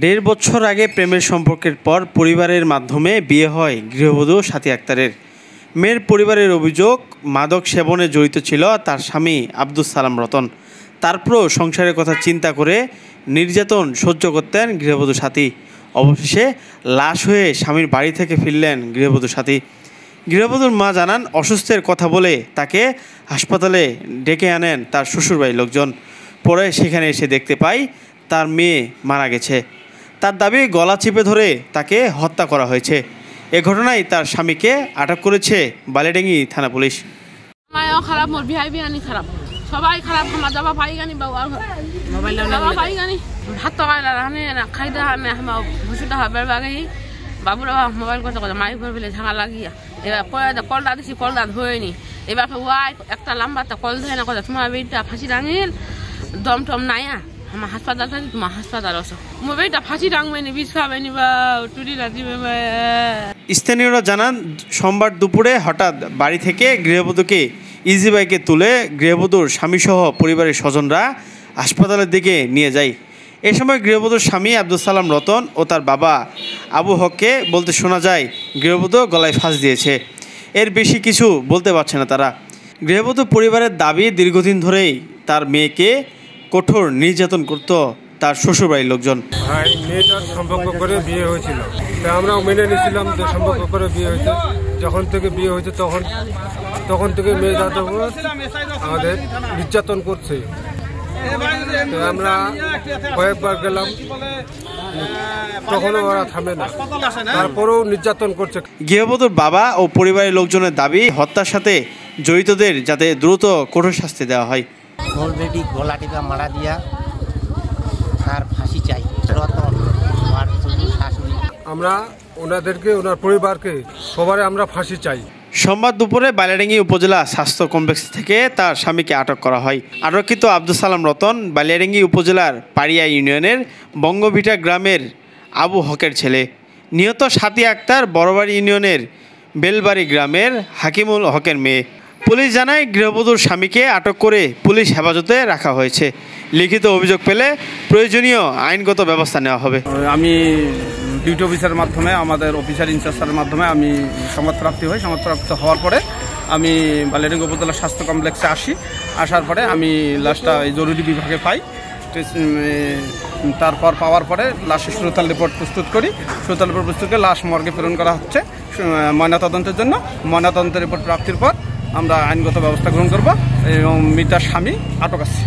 দেড় বছর আগে প্রেমের সম্পর্কের পর পরিবারের মাধ্যমে বিয়ে হয় গৃহবধূ সাথী আক্তারের। মেয়ের পরিবারের অভিযোগ, মাদক সেবনে জড়িত ছিল তার স্বামী আব্দুস সালাম রতন। তারপরও সংসারের কথা চিন্তা করে নির্যাতন সহ্য করতেন গৃহবধূ সাথী। অবশেষে লাশ হয়ে স্বামীর বাড়ি থেকে ফিরলেন গৃহবধূ সাথী। গৃহবধূর মা জানান, অসুস্থের কথা বলে তাকে হাসপাতালে ডেকে আনেন তার শ্বশুরবাড়ির লোকজন। পরে সেখানে এসে দেখতে পায় তার মেয়ে মারা গেছে। তার দাবি, গলা চিপে ধরে তাকে হত্যা করা হয়েছে। এ ঘটনায় তার স্বামীকে আটক করেছে বালিয়াডাঙ্গি থানা পুলিশ। খারাপ, মোর বিহাই বিহানি খারাপ, সবাই খারাপ। আমার যাবা পাই গানি মোবাইল পাই গানি ভাত খাই দেখানে আমার ভুসুটা হবে বাগাই বাবুরা মোবাইল করতে কথা মাইক করে ফেলে ঝাঙা লাগিয়া এবার কলটা দিছি, কলটা ধোয়নি। এবার ওয়াই একটা লম্বাটা কল ধরে না কথা, তোমার বেটা ফাঁসি ডাঙিল দম টম নাইয়া আমার হাসপাতাল থাকি, তোমার হাসপাতাল আসো। মোর বেটা ফাঁসি ডাঙবেনি, বিষ খাবেনি বা টুটি রাজিবে। স্থানীয়রা জানান, সোমবার দুপুরে হঠাৎ বাড়ি থেকে গৃহবধূকে ইজি বাইকে তুলে গৃহবধূর স্বামীসহ পরিবারের স্বজনরা হাসপাতালের দিকে নিয়ে যায়। এ সময় গৃহবধূর স্বামী আব্দুস সালাম রতন ও তার বাবা আবু হককে বলতে শোনা যায় গৃহবধূ গলায় ফাঁস দিয়েছে। এর বেশি কিছু বলতে পারছে না তারা। গৃহবধূ পরিবারের দাবি, দীর্ঘদিন ধরেই তার মেয়েকে কঠোর নির্যাতন করত তার শ্বশুরবাড়ির লোকজন। ভাই মেয়েটার সম্পর্ক করে বিয়ে হয়েছিল, আমরাও মেনে নিয়েছিলাম যে সম্পর্ক করে বিয়ে হয়েছে। যখন থেকে বিয়ে হয়েছে তখন থেকে মেয়ে যাদব আমাদের নির্যাতন করছে। আমরা কয়েকবার গেলাম, তখনও ওরা থামে না, তারপরেও নির্যাতন করছে। গৃহবধূর বাবা ও পরিবারের লোকজনের দাবি, হত্যার সাথে জড়িতদের যাতে দ্রুত কঠোর শাস্তি দেওয়া হয়। অলরেডি গলা টিপা মারা দিয়া তার ফাঁসি চাই। আমরা ওনাদেরকে, ওনার পরিবারকে সবাই আমরা ফাঁসি চাই। সোমবার দুপুরে বালিয়াডাঙ্গি উপজেলা স্বাস্থ্য কমপ্লেক্স থেকে তার স্বামীকে আটক করা হয়। আটককৃত আব্দুস সালাম রতন বালিয়াডাঙ্গি উপজেলার পাড়িয়া ইউনিয়নের বঙ্গভিটা গ্রামের আবু হকের ছেলে। নিহত সাথী আক্তার বড়বাড়ি ইউনিয়নের বেলবাড়ি গ্রামের হাকিমুল হকের মেয়ে। পুলিশ জানায়, গৃহবধূর স্বামীকে আটক করে পুলিশ হেফাজতে রাখা হয়েছে। লিখিত অভিযোগ পেলে প্রয়োজনীয় আইনগত ব্যবস্থা নেওয়া হবে। আমি ডিউটি অফিসারের মাধ্যমে, আমাদের অফিসার ইনচার্জের মাধ্যমে আমি সংবাদপ্রাপ্তি হই। সংবাদপ্রাপ্ত হওয়ার পরে আমি বালিয়াডাঙ্গি উপজেলা স্বাস্থ্য কমপ্লেক্সে আসার পরে আমি লাশটা জরুরি বিভাগে পাই। তারপর পাওয়ার পরে লাশের সুরতাল রিপোর্ট প্রস্তুত করি। সুরতাল রিপোর্ট প্রস্তুত করে লাশ মর্গে প্রেরণ করা হচ্ছে ময়নাতদন্তের জন্য। ময়নাতদন্তের রিপোর্ট প্রাপ্তির পর আমরা আইনগত ব্যবস্থা গ্রহণ করব এবং মৃতার স্বামী আটক আছে।